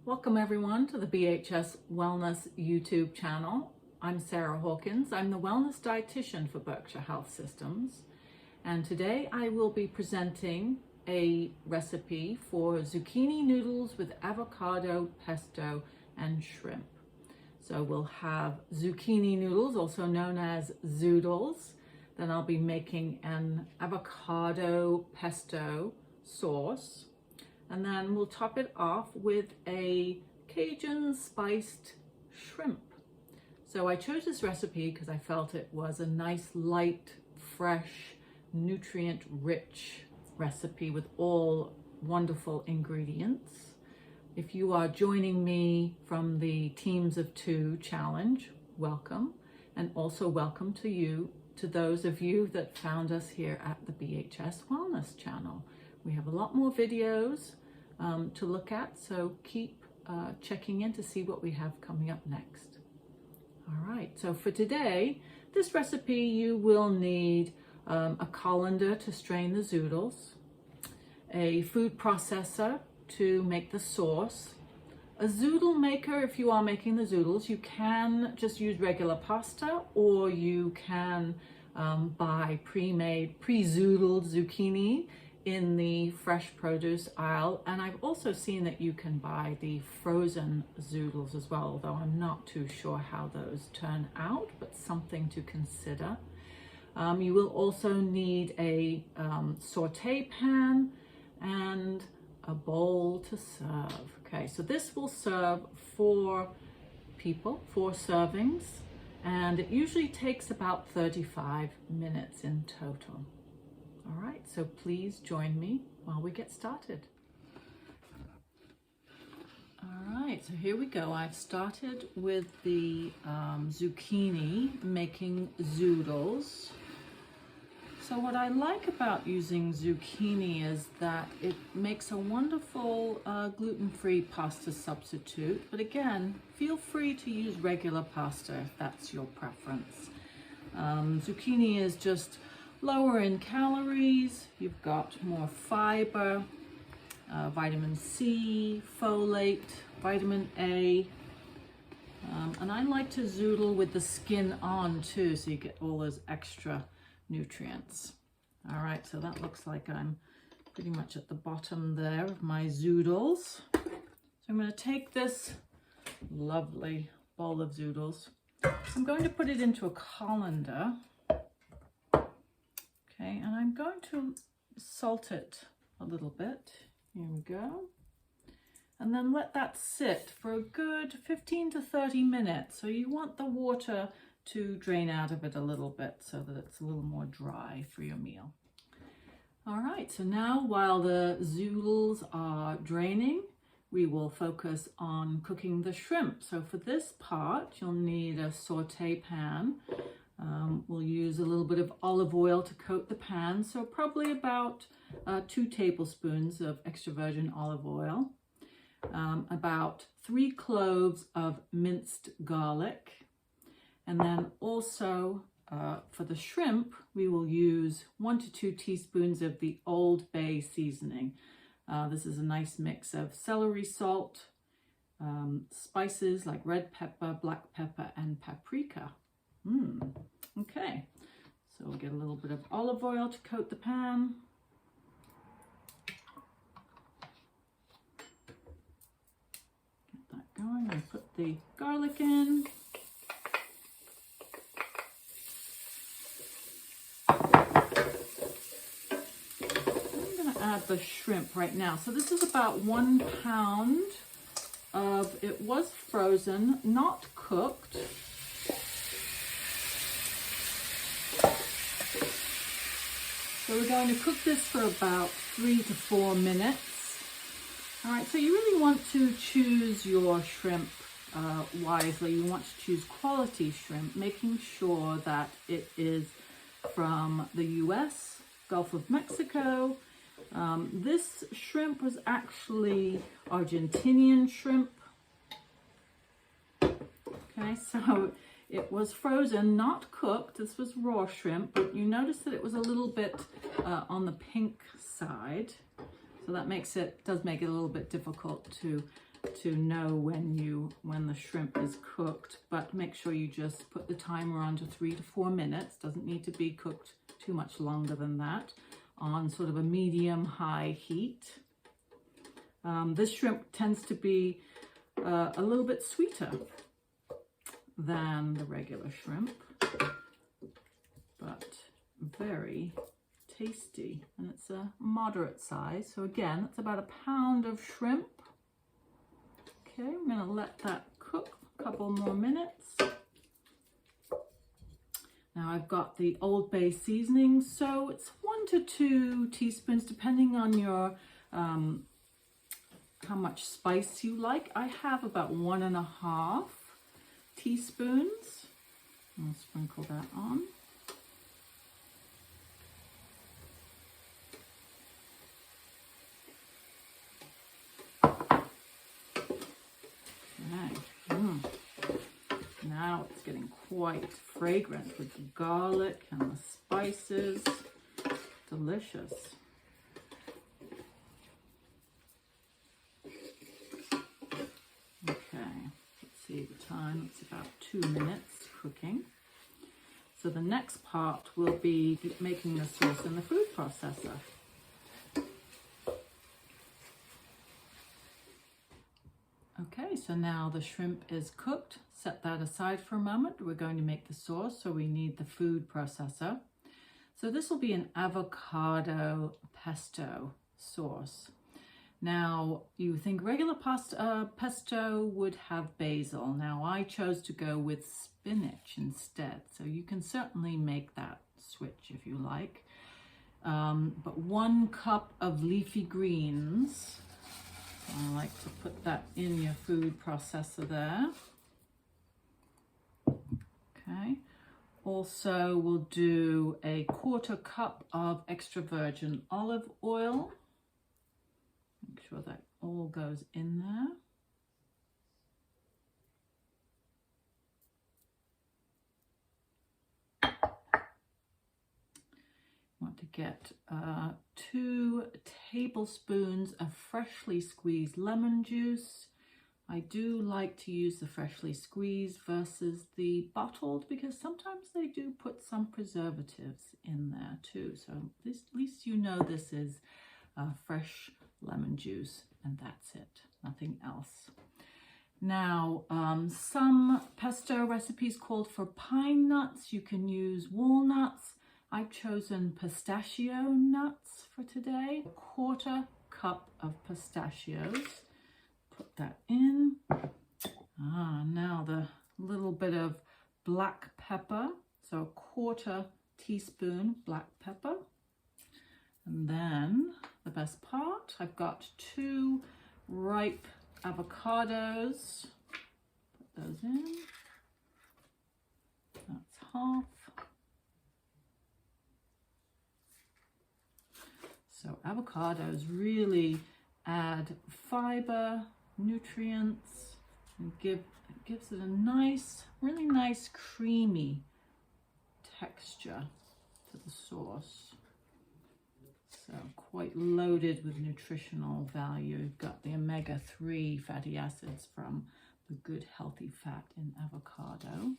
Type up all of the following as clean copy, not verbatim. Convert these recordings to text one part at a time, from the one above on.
Welcome everyone to the BHS Wellness YouTube channel. I'm Sarah Hawkins. I'm the Wellness Dietitian for Berkshire Health Systems. And today I will be presenting a recipe for zucchini noodles with avocado, pesto, and shrimp. So we'll have zucchini noodles, also known as zoodles. Then I'll be making an avocado pesto sauce. And then we'll top it off with a Cajun spiced shrimp. So I chose this recipe because I felt it was a nice, light, fresh, nutrient-rich recipe with all wonderful ingredients. If you are joining me from the Teams of Two challenge, welcome. And also welcome to those of you that found us here at the BHS Wellness channel. We have a lot more videos to look at, so keep checking in to see what we have coming up next. All right, so for today, this recipe you will need a colander to strain the zoodles, a food processor to make the sauce, a zoodle maker if you are making the zoodles. You can just use regular pasta, or you can buy pre-made, pre-zoodled zucchini in the fresh produce aisle. And I've also seen that you can buy the frozen zoodles as well, although I'm not too sure how those turn out, but something to consider. You will also need a saute pan and a bowl to serve. Okay, so this will serve 4 people, 4 servings, and it usually takes about 35 minutes in total. All right, so please join me while we get started. All right, so here we go. I've started with the zucchini, making zoodles. So what I like about using zucchini is that it makes a wonderful gluten-free pasta substitute. But again, feel free to use regular pasta if that's your preference. Zucchini is just lower in calories. You've got more fiber, vitamin C, folate, vitamin A. And I like to zoodle with the skin on too, so you get all those extra nutrients. All right, so that looks like I'm pretty much at the bottom there of my zoodles. So I'm going to take this lovely bowl of zoodles. I'm going to put it into a colander. Okay, and I'm going to salt it a little bit. Here we go. And then let that sit for a good 15 to 30 minutes. So you want the water to drain out of it a little bit so that it's a little more dry for your meal. All right, so now while the zoodles are draining, we will focus on cooking the shrimp. So for this part, you'll need a saute pan. We'll use a little bit of olive oil to coat the pan, so probably about 2 tablespoons of extra virgin olive oil, about 3 cloves of minced garlic, and then also for the shrimp, we will use 1 to 2 teaspoons of the Old Bay seasoning. This is a nice mix of celery salt, spices like red pepper, black pepper, and paprika. Okay, so we'll get a little bit of olive oil to coat the pan. Get that going and put the garlic in. I'm going to add the shrimp right now. So this is about 1 pound of, it was frozen, not cooked. So we're going to cook this for about 3 to 4 minutes. All right, so you really want to choose your shrimp wisely. You want to choose quality shrimp, making sure that it is from the US, Gulf of Mexico. This shrimp was actually Argentinian shrimp. Okay, so it was frozen, not cooked. This was raw shrimp, but you notice that it was a little bit on the pink side. So that does make it a little bit difficult to to know when the shrimp is cooked, but make sure you just put the timer on to 3 to 4 minutes. Doesn't need to be cooked too much longer than that, on sort of a medium-high heat. This shrimp tends to be a little bit sweeter than the regular shrimp, but very tasty, and it's a moderate size. So again, it's about 1 pound of shrimp. Okay, I'm going to let that cook a couple more minutes. Now I've got the Old Bay seasoning, so it's 1 to 2 teaspoons depending on your how much spice you like. I have about 1.5 teaspoons. I'll sprinkle that on. Now it's getting quite fragrant with the garlic and the spices. Delicious. Okay, let's see the time. It's about 2 minutes cooking. So the next part will be making the sauce in the food processor. Okay, so now the shrimp is cooked. Set that aside for a moment. We're going to make the sauce, so we need the food processor. So this will be an avocado pesto sauce. Now, you think regular pesto would have basil. Now, I chose to go with spinach instead, so you can certainly make that switch if you like. But 1 cup of leafy greens. I like to put that in your food processor there. Okay. Also, we'll do a 1/4 cup of extra virgin olive oil. Make sure that all goes in there. Want to get 2 tablespoons of freshly squeezed lemon juice. I do like to use the freshly squeezed versus the bottled because sometimes they do put some preservatives in there too. So at least you know this is fresh lemon juice, and that's it, nothing else. Now, some pesto recipes called for pine nuts. You can use walnuts. I've chosen pistachio nuts for today. 1/4 cup of pistachios. Put that in. Now the little bit of black pepper. So 1/4 teaspoon black pepper. And then the best part, I've got 2 ripe avocados. Put those in. That's half. So avocados really add fiber, nutrients, and gives it a nice, really nice creamy texture to the sauce. So quite loaded with nutritional value. You've got the omega-3 fatty acids from the good healthy fat in avocado.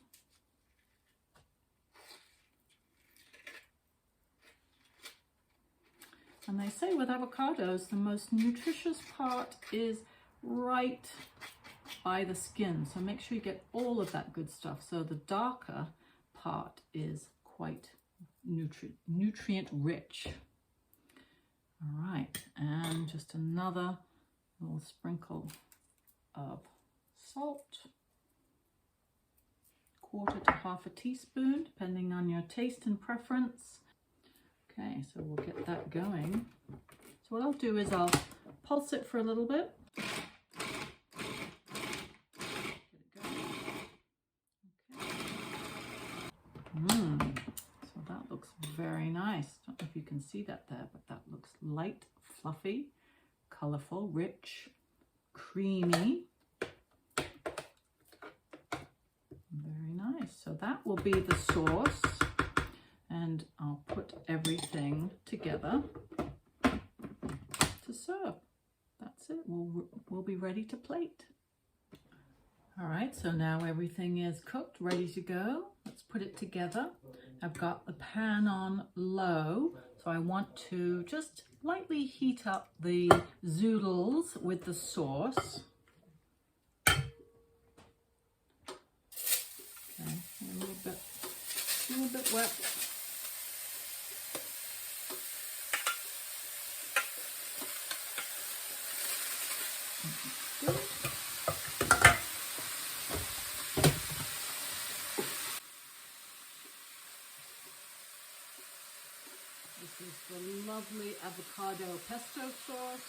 And they say with avocados, the most nutritious part is right by the skin. So make sure you get all of that good stuff. So the darker part is quite nutrient rich. All right, and just another little sprinkle of salt. 1/4 to 1/2 teaspoon, depending on your taste and preference. Okay, so we'll get that going. So what I'll do is I'll pulse it for a little bit. Get it going. Okay. So that looks very nice. Don't know if you can see that there, but that looks light, fluffy, colorful, rich, creamy. Very nice. So that will be the sauce. And I'll put everything together to serve. That's it. We'll we'll be ready to plate. All right, so now everything is cooked, ready to go. Let's put it together. I've got the pan on low, so I want to just lightly heat up the zoodles with the sauce. Okay, a little bit wet. Good. This is the lovely avocado pesto sauce.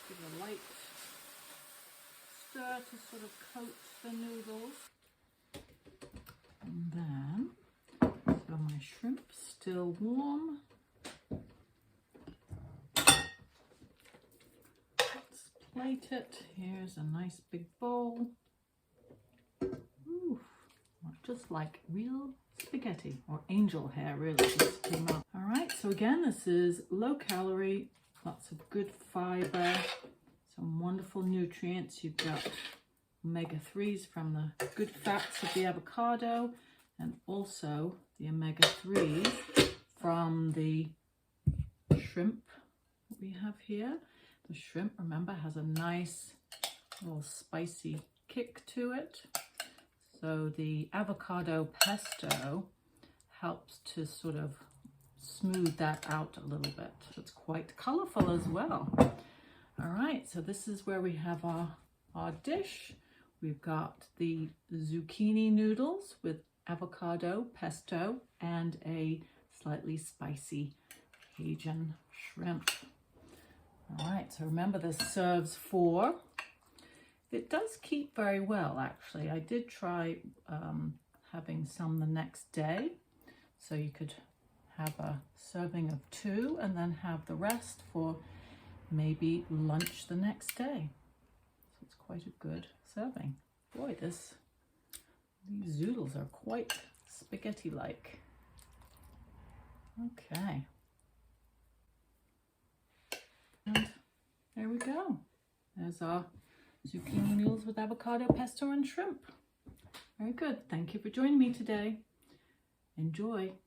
Give a light stir to sort of coat the noodles. And then, so my shrimp still warm. Let's plate it. Here's a nice big bowl. Ooh, just like real spaghetti, or angel hair really just came out. All right, so again, this is low calorie, lots of good fiber, some wonderful nutrients. You've got omega-3s from the good fats of the avocado, and also the omega-3s from the shrimp that we have here. The shrimp, remember, has a nice little spicy kick to it. So the avocado pesto helps to sort of smooth that out a little bit. It's quite colorful as well. All right, so this is where we have our dish. We've got the zucchini noodles with avocado pesto and a slightly spicy Cajun shrimp. All right, so remember this serves 4. It does keep very well, actually. I did try having some the next day, so you could have a serving of 2 and then have the rest for maybe lunch the next day. So it's quite a good serving. Boy, these zoodles are quite spaghetti-like. Okay. And there we go. There's our zucchini noodles with avocado pesto and shrimp. Very good. Thank you for joining me today. Enjoy.